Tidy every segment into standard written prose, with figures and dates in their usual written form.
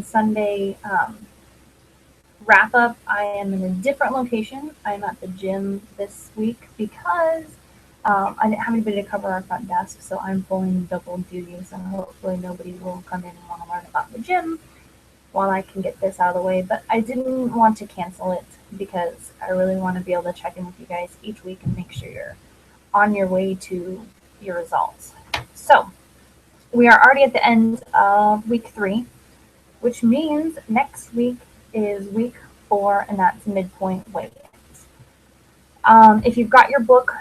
Sunday wrap up. I am in a different location. I'm at the gym this week because I didn't have anybody to cover our front desk, so I'm pulling double duty. So hopefully nobody will come in and want to learn about the gym while I can get this out of the way. But I didn't want to cancel it because I really want to be able to check in with you guys each week and make sure you're on your way to your results. So we are already at the end of week 3, which means next week is week 4, and that's midpoint weigh-ins. If you've got your book,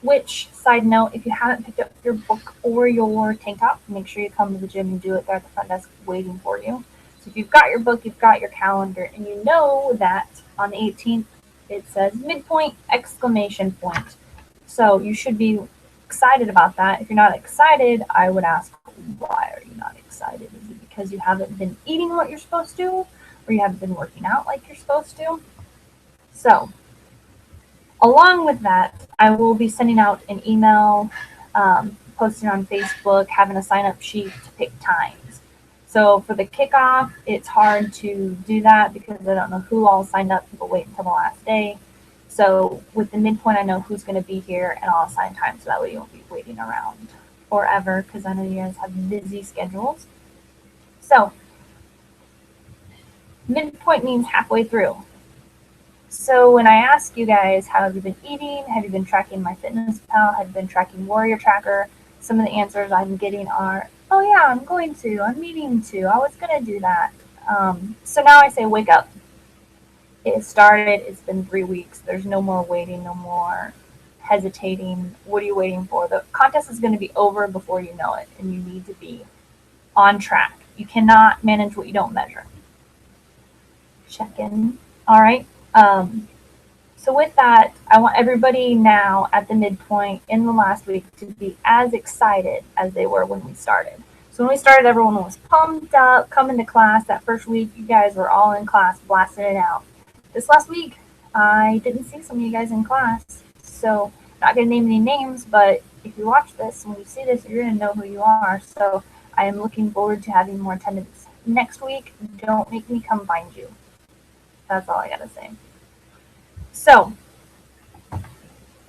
which, side note, if you haven't picked up your book or your tank top, make sure you come to the gym and do it. They're at the front desk waiting for you. So if you've got your book, you've got your calendar, and you know that on the 18th it says midpoint exclamation point. So you should be excited about that. If you're not excited, I would ask, why are you not excited? Is it because you haven't been eating what you're supposed to, or you haven't been working out like you're supposed to? So along with that, I will be sending out an email, posting on Facebook, having a sign-up sheet to pick times. So for the kickoff, it's hard to do that because I don't know who all signed up. People wait until the last day. So with the midpoint, I know who's going to be here, and I'll assign time so that way you won't be waiting around forever because I know you guys have busy schedules. So midpoint means halfway through. So when I ask you guys, how have you been eating? Have you been tracking MyFitnessPal? Have you been tracking Warrior Tracker? Some of the answers I'm getting are, oh yeah, I'm going to, I'm needing to, I was going to do that. So now I say, wake up. It started, it's been 3 weeks. There's no more waiting, no more hesitating. What are you waiting for? The contest is going to be over before you know it, and you need to be on track. You cannot manage what you don't measure. Check in. All right. So with that, I want everybody now at the midpoint in the last week to be as excited as they were when we started. So when we started, everyone was pumped up, coming to class. That first week, you guys were all in class, blasting it out. This last week, I didn't see some of you guys in class. So I'm not going to name any names, but if you watch this, when you see this, you're going to know who you are. So I am looking forward to having more attendance next week. Don't make me come find you. That's all I got to say. So,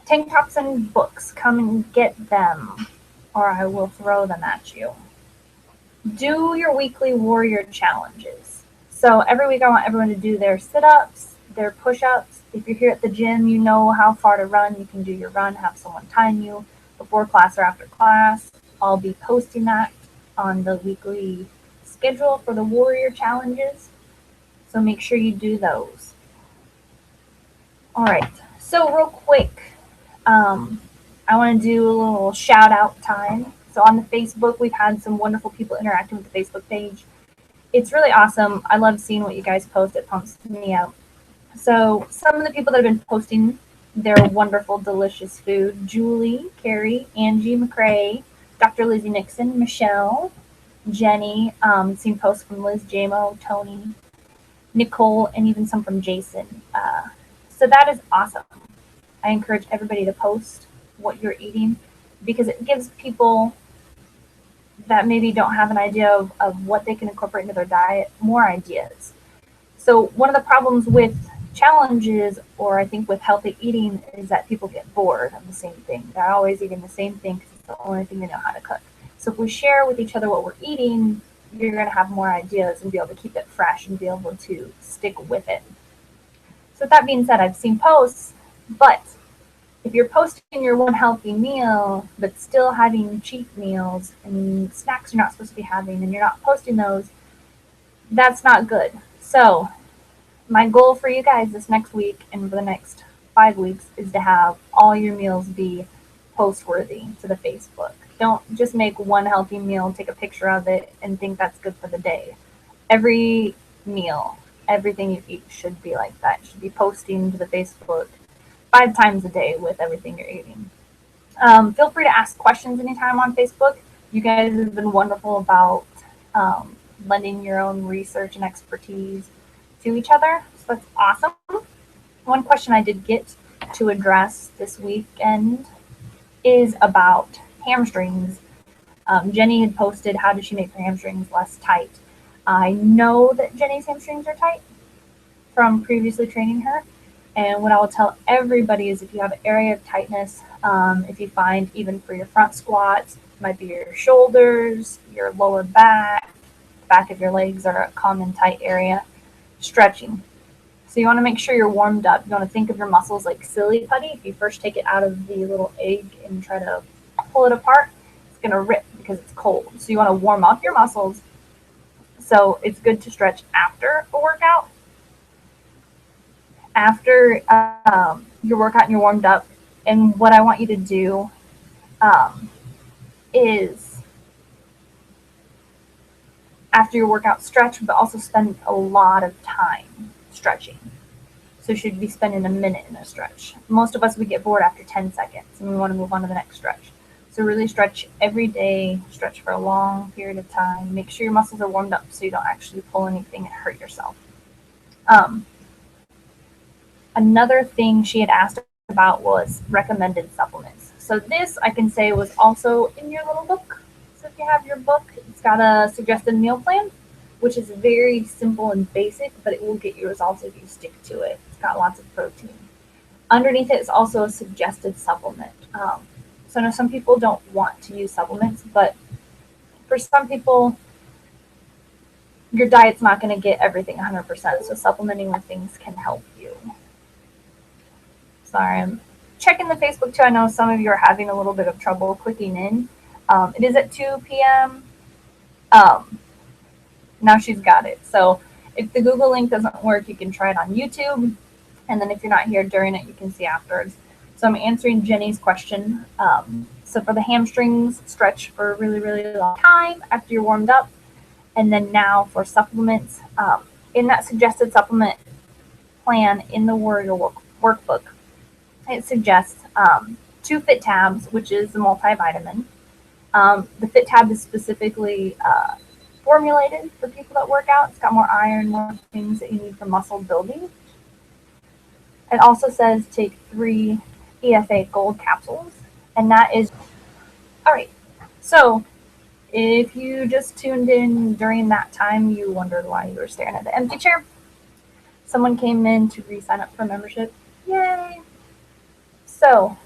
tank tops and books, come and get them, or I will throw them at you. Do your weekly warrior challenges. So every week I want everyone to do their sit-ups, their push-ups. If you're here at the gym, you know how far to run. You can do your run, have someone time you before class or after class. I'll be posting that on the weekly schedule for the warrior challenges. So make sure you do those. All right, so real quick, I want to do a little shout out time. So on the Facebook, we've had some wonderful people interacting with the Facebook page. It's really awesome. I love seeing what you guys post. It pumps me up. So some of the people that have been posting their wonderful, delicious food: Julie, Carrie, Angie McCrae, Dr. Lizzie Nixon, Michelle, Jenny, seen posts from Liz Jamo, Tony, Nicole, and even some from Jason. So that is awesome. I encourage everybody to post what you're eating because it gives people that maybe don't have an idea of what they can incorporate into their diet more ideas. So one of the problems with challenges, or I think with healthy eating, is that people get bored of the same thing. They're always eating the same thing because it's the only thing they know how to cook. So if we share with each other what we're eating, you're going to have more ideas and be able to keep it fresh and be able to stick with it. So with that being said, I've seen posts, but if you're posting your one healthy meal, but still having cheat meals and snacks you're not supposed to be having, and you're not posting those, that's not good. So my goal for you guys this next week and for the next 5 weeks is to have all your meals be post-worthy to the Facebook. Don't just make one healthy meal, take a picture of it, and think that's good for the day. Every meal, everything you eat should be like that. You should be posting to the Facebook 5 times a day with everything you're eating. Feel free to ask questions anytime on Facebook. You guys have been wonderful about lending your own research and expertise to each other. So that's awesome. One question I did get to address this weekend is about hamstrings. Jenny had posted, how does she make her hamstrings less tight? I know that Jenny's hamstrings are tight from previously training her. And what I will tell everybody is if you have an area of tightness, if you find even for your front squats, it might be your shoulders, your lower back of your legs are a common tight area, stretching. So you want to make sure you're warmed up. You want to think of your muscles like silly putty. If you first take it out of the little egg and try to pull it apart, it's going to rip because it's cold. So you want to warm up your muscles. So it's good to stretch after a workout. After your workout and you're warmed up, and what I want you to do is after your workout stretch, but also spend a lot of time stretching. So you should be spending a minute in a stretch. Most of us, we get bored after 10 seconds and we want to move on to the next stretch. So really stretch every day, stretch for a long period of time. Make sure your muscles are warmed up so you don't actually pull anything and hurt yourself. Another thing she had asked about was recommended supplements. So this, I can say, was also in your little book. So if you have your book, it's got a suggested meal plan, which is very simple and basic, but it will get you results if you stick to it. It's got lots of protein. Underneath it is also a suggested supplement. So I know some people don't want to use supplements, but for some people, your diet's not going to get everything 100%. So supplementing with things can help you. Sorry, I'm checking the Facebook too. I know some of you are having a little bit of trouble clicking in. It is at 2 p.m. Now she's got it. So if the Google link doesn't work, you can try it on YouTube. And then if you're not here during it, you can see afterwards. So I'm answering Jenny's question. So for the hamstrings, stretch for a really, really long time after you're warmed up. And then now for supplements, in that suggested supplement plan in the Warrior Workbook, it suggests 2 Fit Tabs, which is the multivitamin. The Fit Tab is specifically formulated for people that work out. It's got more iron, more things that you need for muscle building. It also says take 3 EFA Gold capsules, and that is all right. So if you just tuned in during that time, you wondered why you were staring at the empty chair. Someone came in to re-sign up for membership. Yay! So,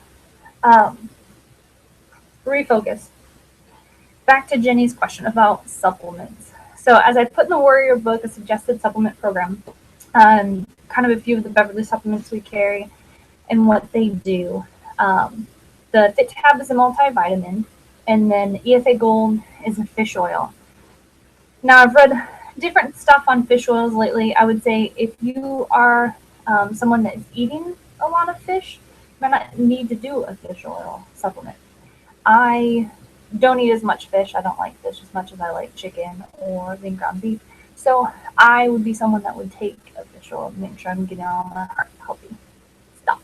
refocus. Back to Jenny's question about supplements. So as I put in the Warrior book, a suggested supplement program, kind of a few of the Beverly supplements we carry and what they do. The Fit Tab is a multivitamin, and then EFA Gold is a fish oil. Now I've read different stuff on fish oils lately. I would say if you are someone that is eating a lot of fish, you might not need to do a fish oil supplement. I don't eat as much fish. I don't like fish as much as I like chicken or lean ground beef. So I would be someone that would take a fish oil to make sure I'm getting all my heart healthy stuff.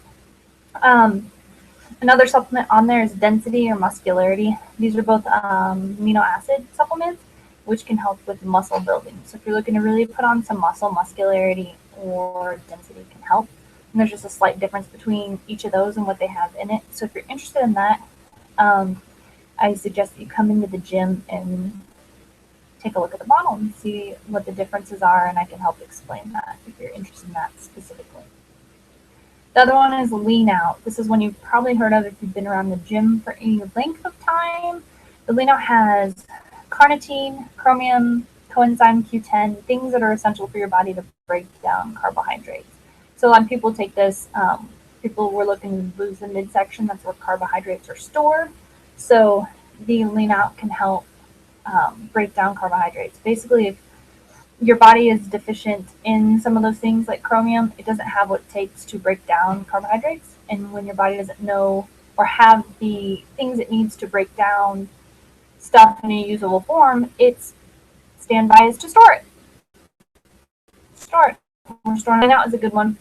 Another supplement on there is density or muscularity. These are both amino acid supplements, which can help with muscle building. So if you're looking to really put on some muscle, muscularity or density can help. And there's just a slight difference between each of those and what they have in it. So if you're interested in that, I suggest that you come into the gym and take a look at the bottle and see what the differences are, and I can help explain that if you're interested in that specifically. The other one is lean out. This is one you've probably heard of if you've been around the gym for any length of time. The lean out has carnitine, chromium, coenzyme Q10, things that are essential for your body to break down carbohydrates. So a lot of people take this, people were looking to lose the midsection, that's where carbohydrates are stored. So the lean out can help break down carbohydrates. Basically, if your body is deficient in some of those things like chromium, it doesn't have what it takes to break down carbohydrates. And when your body doesn't know or have the things it needs to break down stuff in a usable form, its standby is to store it. Lean out is a good one.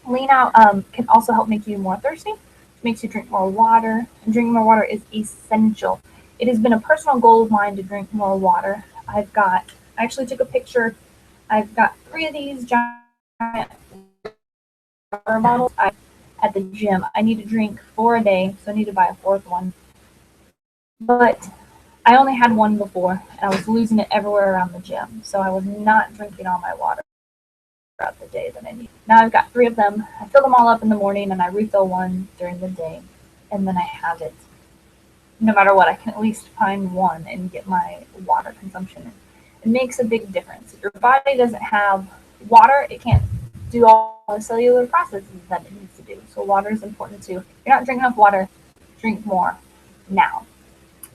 Lean out can also help make you more thirsty. It makes you drink more water. And drinking more water is essential. It has been a personal goal of mine to drink more water. I actually took a picture. I've got 3 of these giant water bottles at the gym. I need to drink 4 a day, so I need to buy a 4th one. But I only had one before, and I was losing it everywhere around the gym. So I was not drinking all my water throughout the day that I need. Now I've got 3 of them. I fill them all up in the morning, and I refill one during the day, and then I have it. No matter what, I can at least find one and get my water consumption in. It makes a big difference. If your body doesn't have water, it can't do all the cellular processes that it needs to do. So water is important too. If you're not drinking enough water, drink more now.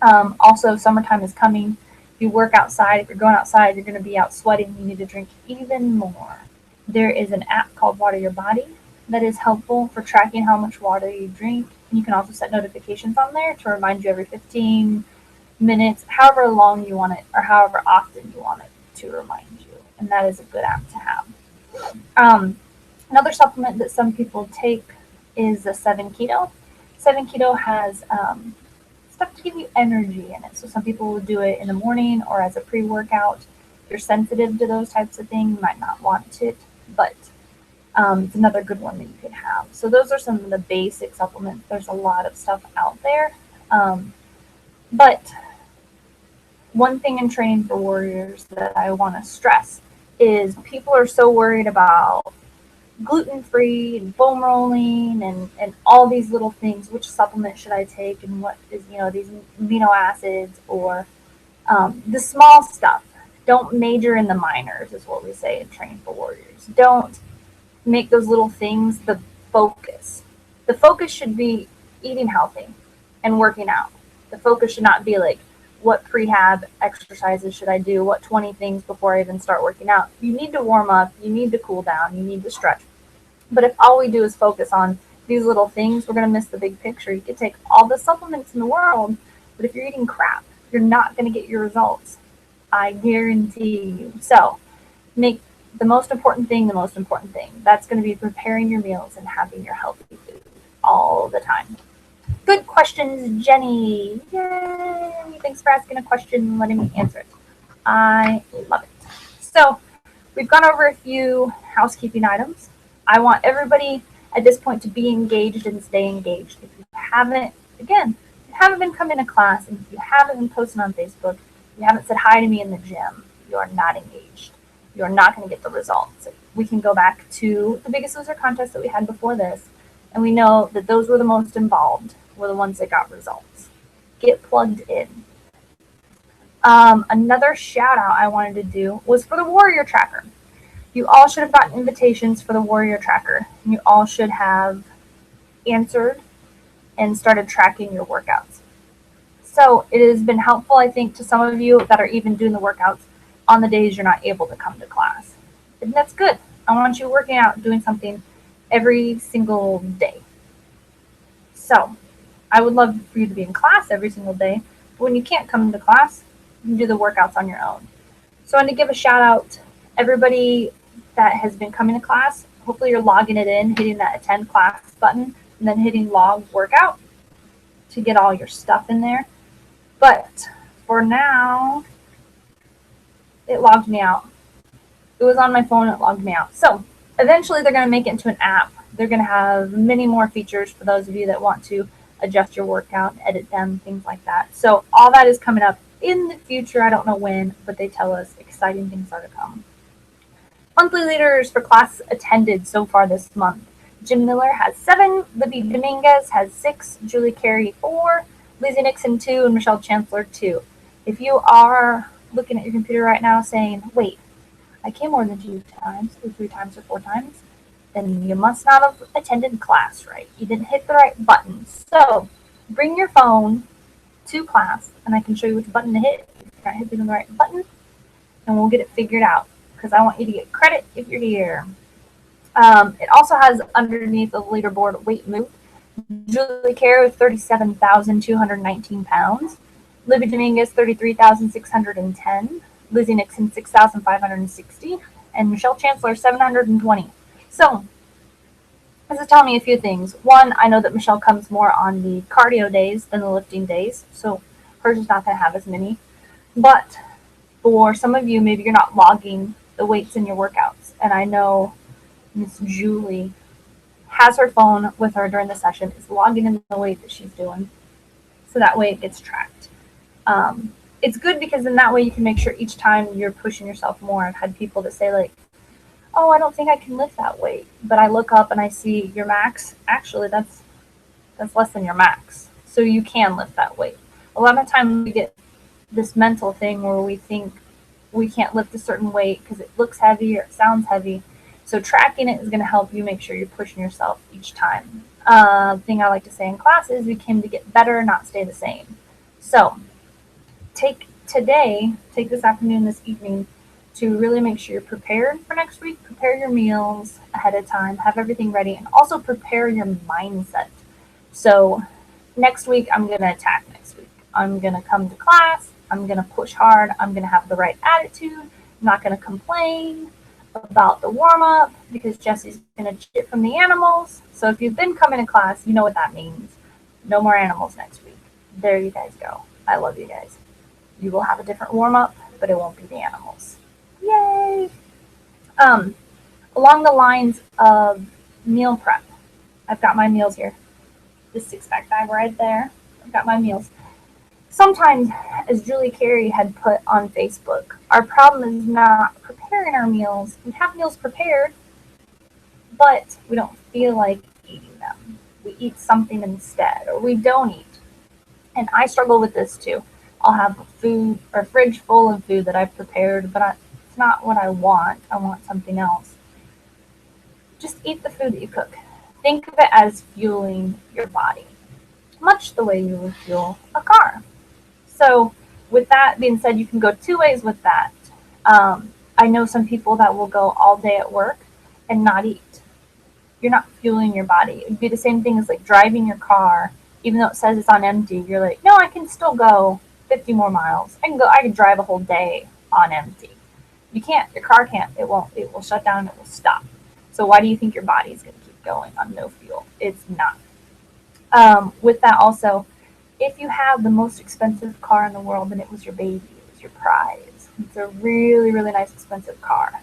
Also, summertime is coming. If you work outside, if you're going outside, you're going to be out sweating. You need to drink even more. There is an app called Water Your Body that is helpful for tracking how much water you drink. And you can also set notifications on there to remind you every 15 minutes, however long you want it, or however often you want it to remind you. And that is a good app to have. Another supplement that some people take is the 7 Keto. 7 Keto has stuff to give you energy in it. So some people will do it in the morning or as a pre-workout. If you're sensitive to those types of things, you might not want it, but it's another good one that you could have. So those are some of the basic supplements. There's a lot of stuff out there. But one thing in training for warriors that I want to stress is people are so worried about gluten-free and foam rolling and all these little things. Which supplement should I take and what is, these amino acids or the small stuff. Don't major in the minors is what we say in training for warriors. Don't make those little things the focus. The focus should be eating healthy and working out. The focus should not be like, what prehab exercises should I do? What 20 things before I even start working out? You need to warm up. You need to cool down. You need to stretch. But if all we do is focus on these little things, we're going to miss the big picture. You could take all the supplements in the world, but if you're eating crap, you're not going to get your results. I guarantee you. So make the most important thing the most important thing. That's going to be preparing your meals and having your healthy food all the time. Good questions, Jenny. Yay! Thanks for asking a question and letting me answer it. I love it. So we've gone over a few housekeeping items. I want everybody at this point to be engaged and stay engaged. If you haven't, again, if you haven't been coming to class and if you haven't been posting on Facebook, you haven't said hi to me in the gym, you are not engaged. You're not going to get the results. We can go back to the Biggest Loser contest that we had before this, and we know that those were the most involved, were the ones that got results. Get plugged in. Another shout out I wanted to do was for the Warrior Tracker. You all should have gotten invitations for the Warrior Tracker. You all should have answered and started tracking your workouts. So it has been helpful, I think, to some of you that are even doing the workouts on the days you're not able to come to class. And that's good. I want you working out, doing something every single day. So I would love for you to be in class every single day. But when you can't come to class, you can do the workouts on your own. So I want to give a shout out to everybody that has been coming to class. Hopefully you're logging it in, hitting that attend class button, and then hitting log workout to get all your stuff in there. But for now, it logged me out. It was on my phone, it logged me out. So eventually they're going to make it into an app. They're going to have many more features for those of you that want to adjust your workout, edit them, things like that. So all that is coming up in the future. I don't know when, but they tell us exciting things are to come. Monthly leaders for class attended so far this month. Jim Miller has 7, Libby Dominguez has 6, Julie Carey 4, Lizzie Nixon 2, and Michelle Chancellor 2. If you are looking at your computer right now saying, wait, I came more than 2 times, or 3 times, or 4 times, then you must not have attended class right. You didn't hit the right button. So bring your phone to class, and I can show you which button to hit if you're not hitting the right button, and we'll get it figured out, because I want you to get credit if you're here. It also has underneath the leaderboard weight moved. Julie Carey with 37,219 pounds. Libby Dominguez, 33,610. Lizzie Nixon, 6,560. And Michelle Chancellor, 720. So, this is telling me a few things. One, I know that Michelle comes more on the cardio days than the lifting days. So, hers is not going to have as many. But for some of you, maybe you're not logging the weights in your workouts. And I know Miss Julie has her phone with her during the session, is logging in the weight that she's doing. So that way it gets tracked. it's good because in that way you can make sure each time you're pushing yourself more. I've had people that say like, oh, I don't think I can lift that weight. But I look up and I see your max. Actually, that's less than your max. So you can lift that weight. A lot of times we get this mental thing where we think we can't lift a certain weight because it looks heavy or it sounds heavy. So tracking it is going to help you make sure you're pushing yourself each time. Thing I like to say in class is we came to get better, not stay the same. So take this afternoon, this evening, to really make sure you're prepared for next week. Prepare your meals ahead of time, have everything ready, and also prepare your mindset. So next week, I'm going to attack next week. I'm going to come to class. I'm going to push hard. I'm going to have the right attitude. I'm not going to complain about the warm up because Jessie's going to cheat from the animals. So if you've been coming to class, you know what that means. No more animals next week. There you guys go. I love you guys. You will have a different warm up, but it won't be the animals. Yay! Along the lines of meal prep, I've got my meals here. This 6-pack bag right there. I've got my meals. Sometimes, as Julie Carey had put on Facebook, our problem is not preparing our meals. We have meals prepared, but we don't feel like eating them. We eat something instead, or we don't eat. And I struggle with this too. I'll have a fridge full of food that I've prepared, but it's not what I want. I want something else. Just eat the food that you cook. Think of it as fueling your body, much the way you would fuel a car. So with that being said, you can go 2 ways with that. I know some people that will go all day at work and not eat. You're not fueling your body. It would be the same thing as like driving your car, even though it says it's on empty. You're like, no, I can still go 50 more miles. I can drive a whole day on empty. You can't. Your car can't. It won't. It will shut down. It will stop. So why do you think your body is going to keep going on no fuel? It's not. With that also, if you have the most expensive car in the world and it was your baby, it was your prize, it's a really, really nice expensive car,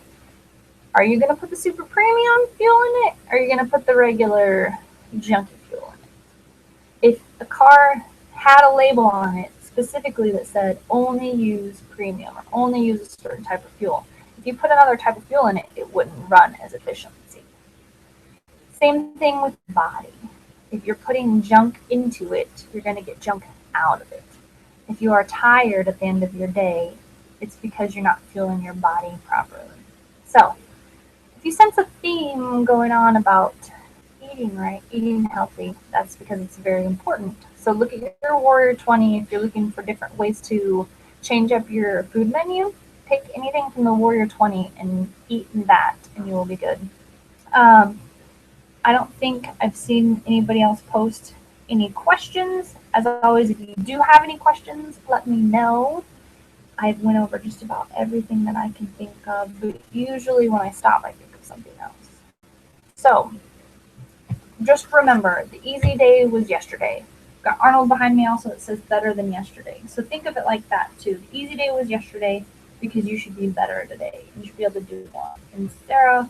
are you going to put the super premium fuel in it? Or are you going to put the regular junky fuel in it? If the car had a label on it specifically that said only use premium or only use a certain type of fuel, if you put another type of fuel in it, it wouldn't run as efficiently. Same thing with the body. If you're putting junk into it, you're going to get junk out of it. If you are tired at the end of your day, it's because you're not fueling your body properly. So, if you sense a theme going on about eating right, eating healthy, that's because it's very important. So look at your Warrior 20 if you're looking for different ways to change up your food menu. Pick anything from the Warrior 20 and eat that, and you will be good. I don't think I've seen anybody else post any questions. As always, if you do have any questions, let me know. I've went over just about everything that I can think of, but usually when I stop, I think of something else. So, just remember, the easy day was yesterday. Got Arnold behind me also that says better than yesterday. So think of it like that too. The easy day was yesterday because you should be better today. You should be able to do more. And Sarah